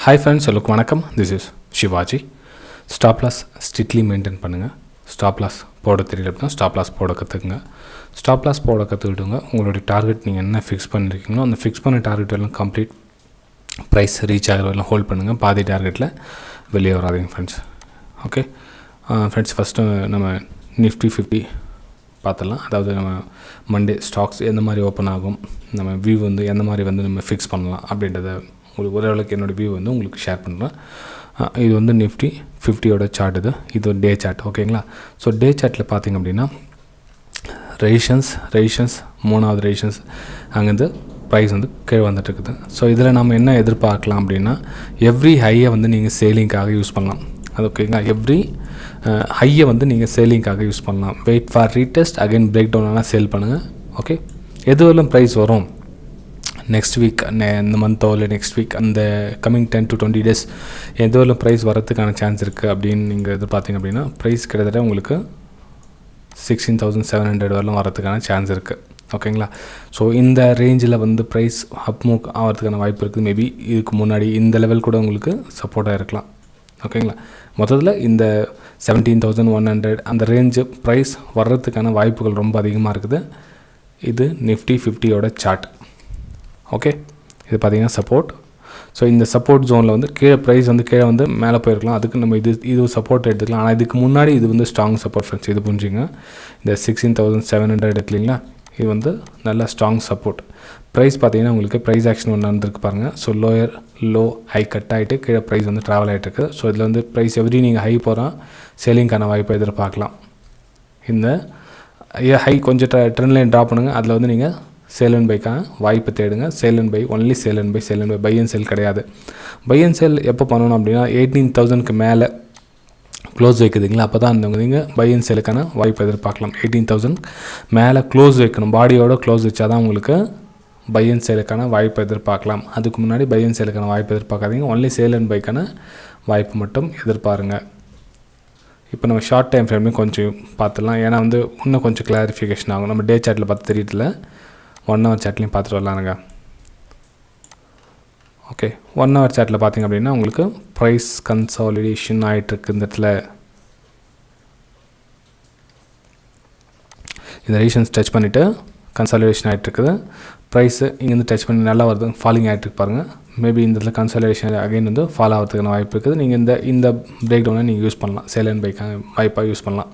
Hi friends, எல்லாருக்கும் வணக்கம். This is Shivaji. Stop loss strictly maintain பண்ணுங்கள். ஸ்டாப் லாஸ் போட தெரியல அப்படின்னா ஸ்டாப் லாஸ் போட கற்றுக்குங்க. ஸ்டாப் லாஸ் போட கற்றுக்கிட்டுங்க. உங்களுடைய டார்கெட் நீங்கள் என்ன ஃபிக்ஸ் பண்ணியிருக்கீங்களோ அந்த ஃபிக்ஸ் பண்ண டார்கெட் எல்லாம் கம்ப்ளீட் ப்ரைஸ் ரீச் ஆகிற எல்லாம் ஹோல்ட் பண்ணுங்கள். பாதி டார்கெட்டில் வெளியே வராதிங்க ஃப்ரெண்ட்ஸ். ஓகே ஃப்ரெண்ட்ஸ், ஃபஸ்ட்டு நம்ம நிஃப்டி 50 பார்த்துடலாம். அதாவது நம்ம மண்டே ஸ்டாக்ஸ் எந்த மாதிரி ஓப்பன் ஆகும், நம்ம வியூ வந்து எந்த மாதிரி வந்து நம்ம ஃபிக்ஸ் பண்ணலாம் அப்படின்றத உங்களுக்கு ஓரளவுக்கு என்னோடய வியூ வந்து உங்களுக்கு ஷேர் பண்ணுறேன். இது வந்து நிஃப்டி 50யோட சார்ட். இது டே சார்ட். ஓகேங்களா? ஸோ டே சார்ட்டில் பார்த்திங்க அப்படின்னா ரெசிஷன்ஸ் மூணாவது ரெசிஷன்ஸ் அங்கேருந்து ப்ரைஸ் வந்து கீழே வந்துட்டுருக்குது. ஸோ இதில் நம்ம என்ன எதிர்பார்க்கலாம் அப்படின்னா, எவ்ரி ஹையை வந்து நீங்கள் சேலிங்காக யூஸ் பண்ணலாம். அது ஓகேங்களா? எவ்ரி ஹையை வந்து நீங்கள் சேலிங்காக யூஸ் பண்ணலாம். Wait for retest, again break டவுன்லாம் சேல் பண்ணுங்கள். ஓகே, எதுவெல்லாம் ப்ரைஸ் வரும் நெக்ஸ்ட் வீக், இந்த மந்த்தோ இல்லை நெக்ஸ்ட் வீக், அந்த கம்மிங் 10 to 20 days எதுவெல்லாம் ப்ரைஸ் வரதுக்கான சான்ஸ் இருக்குது அப்படின்னு நீங்கள் எதிர்பார்த்திங்க அப்படின்னா, ப்ரைஸ் கிட்டத்தட்ட உங்களுக்கு 16,700 வரலாம் வரதுக்கான சான்ஸ் இருக்குது. ஓகேங்களா? ஸோ இந்த ரேஞ்சில் வந்து ப்ரைஸ் அப் மூவ் ஆகிறதுக்கான வாய்ப்பு இருக்குது. மேபி இதுக்கு முன்னாடி இந்த லெவல் கூட உங்களுக்கு சப்போர்ட்டாக இருக்கலாம். ஓகேங்களா? மொத்தத்தில் இந்த 17,100 அந்த ரேஞ்சு ப்ரைஸ் வர்றதுக்கான வாய்ப்புகள் ரொம்ப அதிகமாக இருக்குது. இது நிஃப்டி 50யோட சார்ட். ஓகே, இது பார்த்திங்கன்னா சப்போர்ட். ஸோ இந்த சப்போர்ட் ஜோனில் வந்து கீழே ப்ரைஸ் வந்து கீழே வந்து மேலே போயிருக்கலாம். அதுக்கு நம்ம இது சப்போர்ட் எடுத்துக்கலாம். ஆனால் இதுக்கு முன்னாடி இது வந்து ஸ்ட்ராங் சப்போர்ட் ஃப்ரெண்ட்ஸ். இது புரிஞ்சுங்க. இந்த 16,700 எடுக்கலிங்களா, இது வந்து நல்ல ஸ்ட்ராங் சப்போர்ட். ப்ரைஸ் பார்த்திங்கன்னா உங்களுக்கு ப்ரைஸ் ஆக்ஷன் ஒன்று நடந்திருக்கு பாருங்கள். ஸோ லோ ஹை கட் ஆகிட்டு கீழே ப்ரைஸ் வந்து ட்ராவல் ஆகிட்டு இருக்குது. ஸோ இதில் வந்து ப்ரைஸ் எவ்ரி நீங்கள் ஹை போகிறோம் சேலிங்கான வாய்ப்பை எதிர்பார்க்கலாம். இந்த ஹை கொஞ்சம் ட்ரெண்ட் லைன் ட்ராப் பண்ணுங்கள். அதில் வந்து நீங்கள் சேல் அண்ட் பைக்கான வாய்ப்பு தேடுங்க. Sell and buy, only sell and buy, buy and sell கிடையாது. பை அண்ட் சேல் எப்போ பண்ணணும் அப்படின்னா 18,000க்கு மேலே க்ளோஸ் வைக்குதுங்களா, அப்போ தான் அந்த நீங்கள் பை அண்ட் சேலுக்கான வாய்ப்பு எதிர்பார்க்கலாம். 18,000 மேலே க்ளோஸ் வைக்கணும், பாடியோட க்ளோஸ் வச்சா தான் உங்களுக்கு பை அண்ட் சேலுக்கான வாய்ப்பு எதிர்பார்க்கலாம். அதுக்கு முன்னாடி பை அண்ட் சேலுக்கான வாய்ப்பு எதிர்பார்க்காதீங்க. ஒன்லி சேல் அண்ட் பைக்கான வாய்ப்பு மட்டும் எதிர்பாருங்க. இப்போ நம்ம ஷார்ட் டைம் ஃப்ரேம்லையும் கொஞ்சம் பார்த்துடலாம். ஏன்னா வந்து இன்னும் கொஞ்சம் கிளாரிஃபிகேஷன் ஆகும். நம்ம டே சார்ட்டில் பார்த்து தெரியல, 1 hour சார்ட்லையும் பார்த்துட்டு வரலானுங்க. ஓகே, 1 hour சார்ட்டில் பார்த்திங்க அப்படின்னா உங்களுக்கு ப்ரைஸ் கன்சாலிடேஷன் ஆகிட்டுருக்கு. இந்த இடத்துல இந்த ரெசிஸ்டன்ஸ் டச் பண்ணிவிட்டு கன்சாலிடேஷன் ஆகிட்டுருக்குது. ப்ரைஸு இங்கேருந்து டச் பண்ணி நல்லா வருது, ஃபாலிங் ஆகிட்டுருக்கு பாருங்கள். மேபி இந்த இடத்துல கன்சாலிடேஷன் அகைன் வந்து ஃபாலோ ஆகிறதுக்கான வாய்ப்பு இருக்குது. நீங்கள் இந்த பிரேக் டவுனை நீங்கள் யூஸ் பண்ணலாம், சேல் அண்ட் பைக்கான வாய்ப்பாக யூஸ் பண்ணலாம்.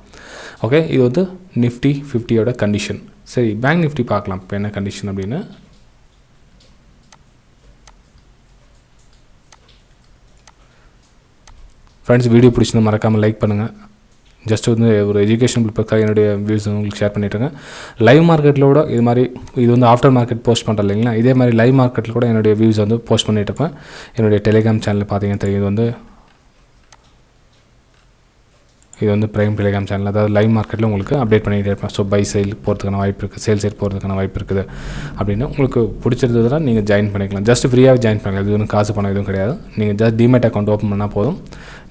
ஓகே, இது வந்து நிஃப்டி 50யோட கண்டிஷன். சரி, பேங்க் நிஃப்டி பார்க்கலாம். இப்போ என்ன கண்டிஷன் அப்படின்னு, ஃப்ரெண்ட்ஸ் வீடியோ பிடிச்சிருந்தா மறக்காமல் லைக் பண்ணுங்கள். ஜஸ்ட் வந்து ஒரு எஜுகேஷன் பர்பஸ்க்காக என்னுடைய வியூஸ் உங்களுக்கு ஷேர் பண்ணிட்டுருங்க. லைவ் மார்க்கெட்டில் கூட இது வந்து ஆஃப்டர் மார்க்கெட் போஸ்ட் பண்ணுறேன் இல்லைங்களா, இதே மாதிரி லைவ் மார்க்கெட்டில் கூட என்னுடைய வியூஸ் வந்து போஸ்ட் பண்ணிட்டுருப்பேன். என்னுடைய டெலிகிராம் சேனலில் பார்த்தீங்கன்னா தெரியும். இது வந்து ப்ரைம் டெலிகிராம் சேனல். அதாவது லைவ் மார்க்கெட்டில் உங்களுக்கு அப்டேட் பண்ணிகிட்டே இருப்பேன். ஸோ பை சைடு போகிறதுக்கான வாய்ப்பு இருக்குது, சேல் சைடு போகிறதுக்கான வாய்ப்பு இருக்குது அப்படின்னு உங்களுக்கு பிடிச்சிருந்ததுனா நீங்கள் ஜாயின் பண்ணிக்கலாம். ஜஸ்ட் ஃப்ரீயாக ஜாயின் பண்ணிக்கலாம். இது ஒன்றும் காசு பணம் எதுவும் கிடையாது. நீங்கள் ஜஸ்ட் டிமேட் அக்கௌண்ட் ஓப்பன் பண்ணால் போதும்.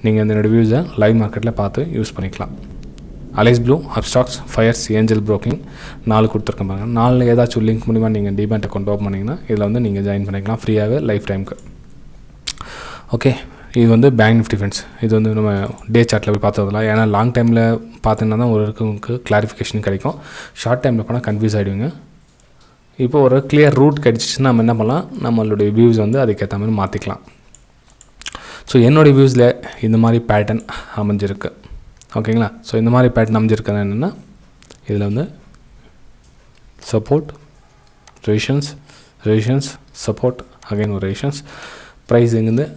நீங்கள் இந்த ரிவ்யூஸை லைவ் மார்க்கெட்டில் பார்த்து யூஸ் பண்ணிக்கலாம். Alice Blue, Upstox, Fyers, Angel broking 4 கொடுத்துருக்கேன் பாருங்கள். 4 ஏதாச்சும் லிங்க் மூலிமா நீங்கள் டிமேட் அக்கௌண்ட் ஓப்பன் பண்ணிங்கன்னா இதில் வந்து நீங்கள் ஜாயின் பண்ணிக்கலாம் ஃப்ரீயாகவே லைஃப் டைமுக்கு. ஓகே, இது வந்து பேங்க் நிஃப்டி ஃப்ரெண்ட்ஸ். இது வந்து நம்ம டே சார்ட்டில் போய் பார்த்ததில்ல. ஏன்னா லாங் டைமில் பார்த்தீங்கன்னா தான் உங்களுக்கு கிளாரிஃபிகேஷன் கிடைக்கும். ஷார்ட் டைமில் போனால் கன்ஃபியூஸ் ஆகிடுவீங்க. இப்போ ஒரு கிளியர் ரூட் கிடச்சிச்சுன்னா நம்ம என்ன பண்ணலாம், நம்மளுடைய வியூஸ் வந்து அதுக்கேற்ற மாதிரி மாற்றிக்கலாம். ஸோ என்னுடைய வியூஸில் இந்த மாதிரி பேட்டர்ன் அமைஞ்சிருக்கு. ஓகேங்களா? ஸோ இந்த மாதிரி பேட்டர்ன் அமைஞ்சிருக்கிறது என்னென்னா, இதில் வந்து சப்போர்ட், ரெசிஸ்டன்ஸ், சப்போர்ட், அகைன் ஒரு ரெசிஸ்டன்ஸ். ப்ரைஸ் இங்கேருந்து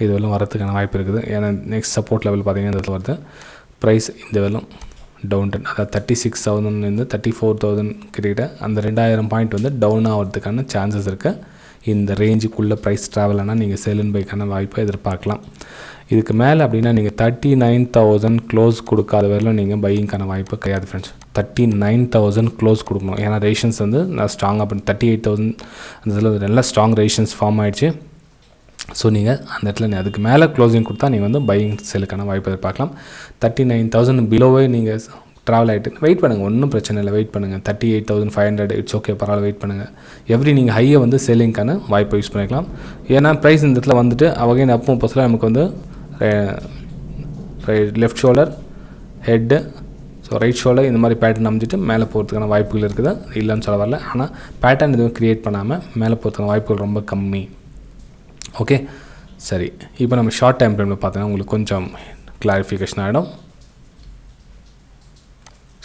இதுவெல்லாம் வரதுக்கான வாய்ப்பு இருக்குது. ஏன்னா நெக்ஸ்ட் சப்போர்ட் லெவல் பார்த்திங்கன்னா இந்த வருது. ப்ரைஸ் இந்த வெல்லும் டவுன் ட்ரெண்ட், அதாவது 36,000 34,000 கிட்ட அந்த 2000 பாயிண்ட் வந்து டவுன் ஆகிறதுக்கான சான்சஸ் இருக்குது. இந்த ரேஞ்சுக்குள்ளே ப்ரைஸ் ட்ராவல் ஆனால் நீங்கள் சேல் அண்ட் பைக்கான வாய்ப்பை எதிர்பார்க்கலாம். இதுக்கு மேலே அப்படின்னா நீங்கள் 39,000 க்ளோஸ் கொடுக்காத வரையிலும் நீங்கள் பையிங்கான வாய்ப்பு கிடையாது ஃப்ரெண்ட்ஸ். 39,000 க்ளோஸ் கொடுக்கணும். ஏன்னா ரெசிஸ்டன்ஸ் வந்து நான் ஸ்ட்ராங்காக பண்ணி 38,000 அந்த இதில் நல்லா ஸ்ட்ராங் ரெசிஸ்டன்ஸ் ஃபார்ம் ஆகிடுச்சு. ஸோ நீங்கள் அந்த இடத்துல அதுக்கு மேலே க்ளோசிங் கொடுத்தா நீங்கள் வந்து பையிங் சேலுக்கான வாய்ப்பு எதிர்பார்க்கலாம். 39,000 பிலோவே நீங்கள் ட்ராவல் ஆகிட்டு வெயிட் பண்ணுங்கள், ஒன்றும் பிரச்சனை இல்லை, வெயிட் பண்ணுங்கள். 38,500 இட்ஸ் ஓகே, பரவாயில்ல, வெயிட் பண்ணுங்கள். எவ்ரி நீங்கள் ஹையை வந்து செல்லிங்க்கான வாய்ப்பை யூஸ் பண்ணிக்கலாம். ஏன்னா ப்ரைஸ் இந்த இடத்துல வந்துட்டு அகைன் அப் மூவ் நமக்கு வந்து left shoulder, head, so right shoulder இந்த மாதிரி பேட்டர்ன் அமைஞ்சிட்டு மேலே போகிறதுக்கான வாய்ப்புகள் இருக்குது, இல்லைன்னு சொல்ல வரல. ஆனால் பேட்டர்ன் எதுவும் க்ரியேட் பண்ணாமல் மேலே போகிறதுக்கான வாய்ப்புகள் ரொம்ப கம்மி. ஓகே, சரி. இப்போ நம்ம ஷார்ட் டைம் ஃப்ரேமில் பார்த்தோன்னா உங்களுக்கு கொஞ்சம் கிளாரிஃபிகேஷன் ஆகிடும்.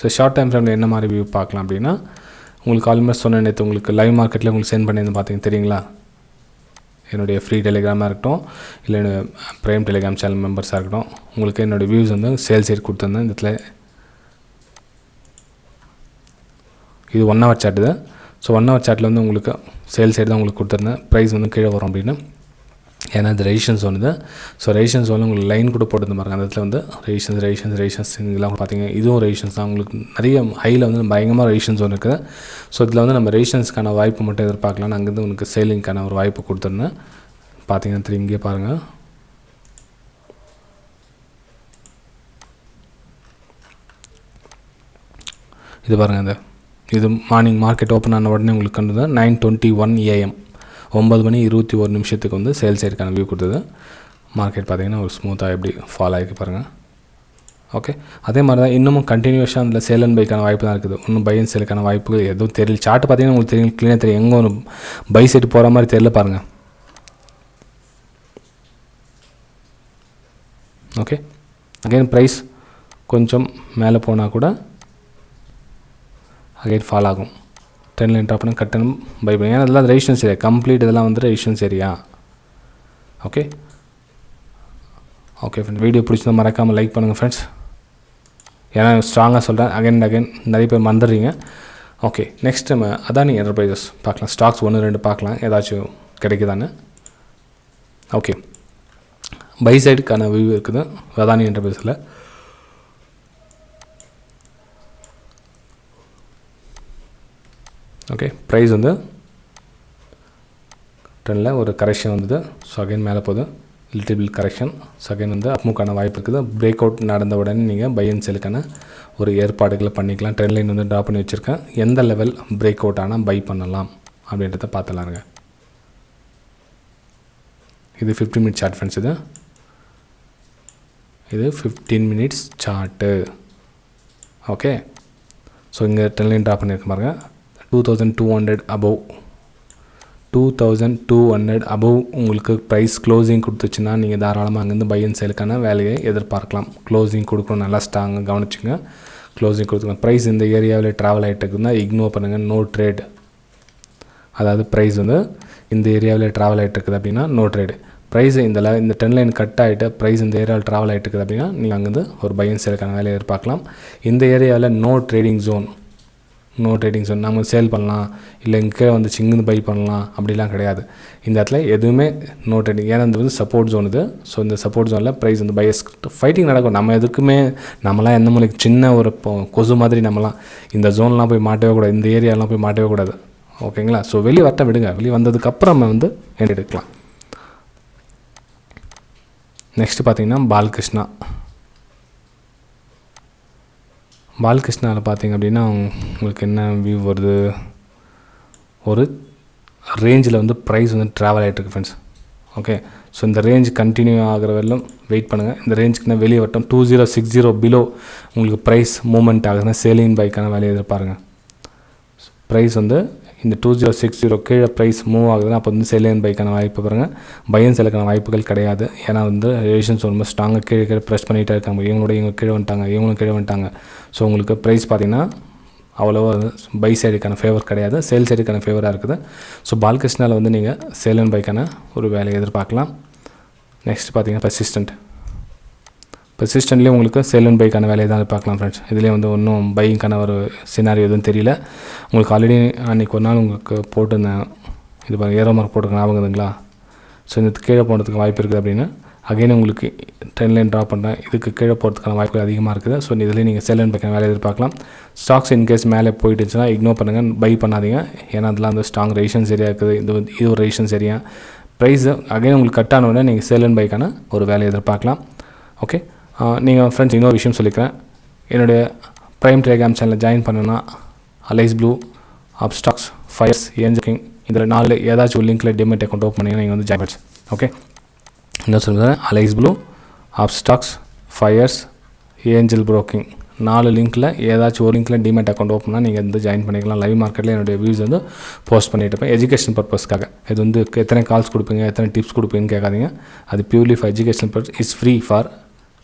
ஸோ ஷார்ட் டைம் ஃப்ரேமில் என்ன மாதிரி வியூ பார்க்கலாம் அப்படின்னா, உங்களுக்கு ஆல்மோஸ்ட் சொன்ன நேற்று உங்களுக்கு லைவ் மார்க்கெட்டில் உங்களுக்கு சென்ட் பண்ணியிருந்து பார்த்தீங்க தெரியுங்களா, என்னுடைய ஃப்ரீ டெலிகிராமாக இருக்கட்டும், இல்லை ப்ரைம் டெலிகிராம் சேனல் மெம்பர்ஸாக இருக்கட்டும், உங்களுக்கு என்னுடைய வியூஸ் வந்து சேல் சைட் கொடுத்துருந்தேன். இந்த இடத்துல இது 1 hour சார்ட்டு தான். ஸோ 1 hour சார்ட்டில் வந்து உங்களுக்கு சேல் சைடு தான் உங்களுக்கு கொடுத்துருந்தேன். ப்ரைஸ் வந்து கீழே வரும் அப்படின்னு, ஏன்னா இது ரெசிஸ்டன்ஸ் ஜோன் இது. ஸோ ரெசிஸ்டன்ஸ் ஜோனில் உங்களுக்கு லைன் கூட போட்டு பாருங்க, அந்த இடத்துல வந்து ரெசிஸ்டன்ஸ் இதெல்லாம் பார்த்தீங்க, இதுவும் ரெசிஸ்டன்ஸ் தான். உங்களுக்கு நிறைய ஹையில் வந்து பயங்கரமாக ரெசிஸ்டன்ஸ் ஜோன் இருக்குது. ஸோ இதில் வந்து நம்ம ரெசிஸ்டன்ஸ்க்கான வாய்ப்பு மட்டும் எதிர்பார்க்கலாம். அங்கேருந்து உங்களுக்கு சேலிங்க்கான ஒரு வாய்ப்பு கொடுத்துருந்தேன். பார்த்தீங்கன்னா தெரியும், இங்கே பாருங்கள், இது பாருங்கள். இது மார்னிங் மார்க்கெட் ஓப்பன் ஆன உடனே உங்களுக்கு கண்டுது 9:21 AM 9 மணி 21 நிமிஷத்துக்கு வந்து சேல் சைடுக்கான வியூ கொடுத்தது. மார்க்கெட் பார்த்திங்கன்னா ஒரு ஸ்மூத்தாக எப்படி ஃபால் ஆகிருக்கு பாருங்கள். ஓகே, அதே மாதிரி தான் இன்னமும் கண்டினியூஷாக அதில் சேல் அண்ட் பைக்கான வாய்ப்பு தான் இருக்குது. இன்னும் பை அண்ட் சேலுக்கான வாய்ப்புகள் எதுவும் தெரியல. சார்ட் பார்த்திங்கன்னா உங்களுக்கு தெரியும், க்ளீனாக தெரியும், எங்கே ஒரு பை சைடு போகிற மாதிரி தெரியல பாருங்கள். ஓகே, அகைன் ப்ரைஸ் கொஞ்சம் மேலே போனால் கூட அகைன் ஃபால் ஆகும். 10 லைன் ட்ராப் பண்ணி கட்டணும் பை பண்ணி, ஏன்னா அதெல்லாம் ரெசிஸ்டன்ஸ் ஏரியா கம்ப்ளீட், இதெல்லாம் வந்து resistance area. Okay okay friends, video பிடிச்சதை மறக்காமல் லைக் பண்ணுங்கள் ஃப்ரெண்ட்ஸ். ஏன்னா ஸ்ட்ராங்காக சொல்கிறேன், அகைன் நிறைய பேர் மறந்துடுறீங்க. ஓகே, நெக்ஸ்ட் நம்ம அதானி என்டர்பிரைசஸ் பார்க்கலாம். ஸ்டாக்ஸ் 1-2 பார்க்கலாம், ஏதாச்சும் கிடைக்குதான்னு. ஓகே, பை சைடுக்கான வியூ இருக்குது அதானி என்டர்பிரைஸில். ஓகே, ப்ரைஸ் வந்து 10ல் ஒரு கரெக்ஷன் வந்தது. ஸோ அகைன் மேலே போகுது, little bill correction. So again வந்து அப்மூக்கான வாய்ப்பு இருக்குது. பிரேக் அவுட் நடந்த உடனே நீங்கள் பை அண்ட் செலுக்கான ஒரு ஏற்பாடுகளை பண்ணிக்கலாம். ட்ரெண்ட் லைன் வந்து ட்ரா பண்ணி வச்சுருக்கேன். எந்த லெவல் பிரேக் அவுட் ஆனால் பை பண்ணலாம் அப்படின்றத பார்த்துலாருங்க. இது 15 minute சார்ட் ஃப்ரெண்ட்ஸ். இது 15 minutes சார்ட்டு. ஓகே, ஸோ இங்கே ட்ரெண்ட் லைன் ட்ரா பண்ணியிருக்க பாருங்க. 2200 above 2200 above உங்களுக்கு ப்ரைஸ் க்ளோசிங் கொடுத்துச்சுன்னா நீங்கள் தாராளமாக அங்கேருந்து பை அண்ட் சேலுக்கான வேலையை எதிர்பார்க்கலாம். க்ளோசிங் கொடுக்கணும், நல்லா ஸ்ட்ராங்காக கவனிச்சுங்க. க்ளோசிங் கொடுத்துக்கலாம். ப்ரைஸ் இந்த ஏரியாவில் ட்ராவல் ஆகிட்டு இருக்குதுன்னா இக்னோர் பண்ணுங்கள், நோ ட்ரேட். அதாவது ப்ரைஸ் வந்து இந்த ஏரியாவில் ட்ராவல் ஆகிட்டு இருக்குது அப்படின்னா நோ ட்ரேடு. ப்ரைஸ் இந்த 10 லைன் கட் ஆகிட்டு ப்ரைஸ் இந்த ஏரியாவில் ட்ராவல் ஆகிட்டு இருக்குது அப்படின்னா நீங்கள் அங்கேருந்து ஒரு பை அண்ட் சேலுக்கான வேலையை எதிர்பார்க்கலாம். இந்த ஏரியாவில் நோ ட்ரேடிங் ஜோன் நம்ம சேல் பண்ணலாம், இல்லை இங்கே வந்து இங்கேருந்து பை பண்ணலாம் அப்படிலாம் கிடையாது. இந்த இடத்துல எதுவுமே நோ ட்ரேடிங். ஏன்னா இந்த வந்து சப்போர்ட் ஜோன் இது. ஸோ இந்த சப்போர்ட் ஜோனில் ப்ரைஸ் வந்து பையஸ் ஃபைட்டிங் நடக்கும். நம்ம எதுக்குமே நம்மளாம் எந்த மூலைக்கு சின்ன ஒரு கொசு மாதிரி நம்மலாம் இந்த ஜோன்லாம் போய் மாட்டவே கூடாது, இந்த ஏரியாலாம் போய் மாட்டவே கூடாது. ஓகேங்களா? ஸோ வெளியே வரட்ட விடுங்க, வெளியே வந்ததுக்கப்புறம் நம்ம வந்து எடுக்கலாம். நெக்ஸ்ட்டு பார்த்திங்கன்னா பால்கிருஷ்ணாவில் பார்த்திங்க அப்படின்னா உங்களுக்கு என்ன வியூ வருது, ஒரு ரேஞ்சில் வந்து ப்ரைஸ் வந்து ட்ராவல் ஆகிட்டுருக்கு ஃப்ரெண்ட்ஸ். ஓகே, ஸோ இந்த ரேஞ்ச் கண்டினியூ ஆகிற வரலும் வெயிட் பண்ணுங்கள். இந்த ரேஞ்சுக்குன்னா வெளியே வரட்டும். 2060 பிலோ உங்களுக்கு ப்ரைஸ் மூவ்மெண்ட் ஆகுதுன்னா சேலிங் பைக்கான வேலையை எதிர்பாருங்க. ப்ரைஸ் வந்து இந்த 2060 கீழே ப்ரைஸ் மூவ் ஆகுதுன்னா அப்போ வந்து சேலிங் பைக்கான வாய்ப்பு பாருங்கள். பையன் செலுக்கான வாய்ப்புகள் கிடையாது. ஏன்னா வந்து ரேஷன்ஸ் ரொம்ப ஸ்ட்ராங்காக கீழே ப்ரெஸ் பண்ணிகிட்டே இருக்காங்க. இவங்க கீழே வந்துட்டாங்க, இவங்களும் கீழே வந்துட்டாங்க. ஸோ உங்களுக்கு ப்ரைஸ் பார்த்திங்கன்னா அவ்வளோவா பை சைடுக்கான ஃபேவர் கிடையாது, சேல் சைடுக்கான ஃபேவராக இருக்குது. ஸோ பால்கிருஷ்ணாவில் வந்து நீங்கள் சேல் அண்ட் பைக்கான ஒரு வேலையை எதிர்பார்க்கலாம். நெக்ஸ்ட் பார்த்திங்கன்னா பெர்சிஸ்டன்ட்லேயே உங்களுக்கு சேல் அண்ட் பைக்கான வேலையை தான் பார்க்கலாம் ஃப்ரெண்ட்ஸ். இதுலேயே வந்து ஒன்றும் பைக்கான ஒரு சினாரியோ எதுவும் தெரியல. உங்களுக்கு ஆல்ரெடி அன்றைக்கி ஒரு நாள் உங்களுக்கு போட்டிருந்தேன், இது ஏரோ மார்க் போட்டிருக்கேன், ஞாபகங்களா? ஸோ இந்த கீழே போகிறதுக்கு வாய்ப்பு இருக்குது அப்படின்னு அகைன் உங்களுக்கு 10 லைன் ட்ரா பண்ணுறேன். இதுக்கு கீழே போகிறதுக்கான வாய்ப்புகள் அதிகமாக இருக்குது. ஸோ இதில் நீங்கள் சேல் அண்ட் பைக்கான வேலையை எதிர்பார்க்கலாம். ஸ்டாக்ஸ் இன்கேஸ் மேலே போயிட்டுச்சுன்னா இக்னோர் பண்ணுங்கள், பை பண்ணாதீங்க. ஏன்னா அதெல்லாம் வந்து ஸ்ட்ராங் ரெசிஸ்டன்ஸ் ஏரியா இருக்குது. இது ஒரு ரெசிஸ்டன்ஸ் ஏரியா. ப்ரைஸ் அகைன் உங்களுக்கு கட் ஆன உடனே நீங்கள் சேல் அண்ட் பைக்கான ஒரு வேலையை எதிர்பார்க்கலாம். ஓகே, நீங்கள் ஃப்ரெண்ட்ஸ் இன்னொரு விஷயம் சொல்லிக்கிறேன். என்னுடைய ப்ரைம் டெலிகிராம் சேனலில் ஜாயின் பண்ணணும்னா Alice Blue, Upstox, Fyers, Angel king இதில் 4 ஏதாச்சும் ஒரு லிங்க்கில் டிமெட் அக்கௌண்ட் ஓப்பன் பண்ணிங்கன்னா நீங்கள் வந்து ஜாயின் பண்ணி. ஓகே, இன்னும் சொல்லுங்கள், Alice Blue, Upstox, Fyers, Angel broking 4 லிங்க்கில் ஏதாச்சும் ஒரு லிங்க்கில் டிமெட் அக்கௌண்ட் ஓப்பன் பண்ணால் நீங்கள் வந்து ஜாயின் பண்ணிக்கலாம். லைவ் மார்க்கெட்டில் என்னுடைய வியூஸ் வந்து போஸ்ட் பண்ணிட்டு இருப்பேன் எஜுகேஷன் பர்பஸ்க்காக. இது வந்து எத்தனை கால்ஸ் கொடுப்பீங்க, எத்தனை டிப்ஸ் கொடுப்பீங்கன்னு கேட்காதீங்க. அது purely for education purpose. Is free for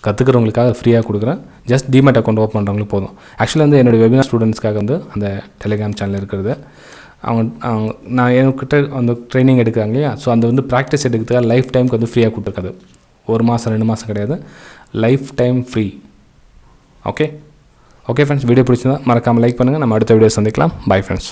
கற்றுக்கிறவங்களுக்காக ஃப்ரீயாக கொடுக்குறேன். ஜஸ்ட் டிமெட் அக்கௌண்ட் ஓப்பன் பண்ணுறவங்களுக்கு போதும். ஆக்சுவலாக வந்து என்னுடைய வெபினார் ஸ்டூடெண்ட்ஸ்க்காக வந்து அந்த டெலிகிராம் சேனல் இருக்கிறது. அவங்க நான் என்கிட்ட அந்த ட்ரைனிங் எடுக்கிறாங்க இல்லையா, ஸோ அந்த வந்து ப்ராக்டிஸ் எடுக்கிறதுக்காக லைஃப் டைமுக்கு வந்து ஃப்ரீயாக கொடுத்துருக்காது. 1 மாதம் 2 மாதம் கிடையாது, life time free. Okay friends, video பிடிச்சிருந்தா மறக்காமல் லைக் பண்ணுங்கள். நம்ம அடுத்த வீடியோ சந்திக்கலாம். Bye friends.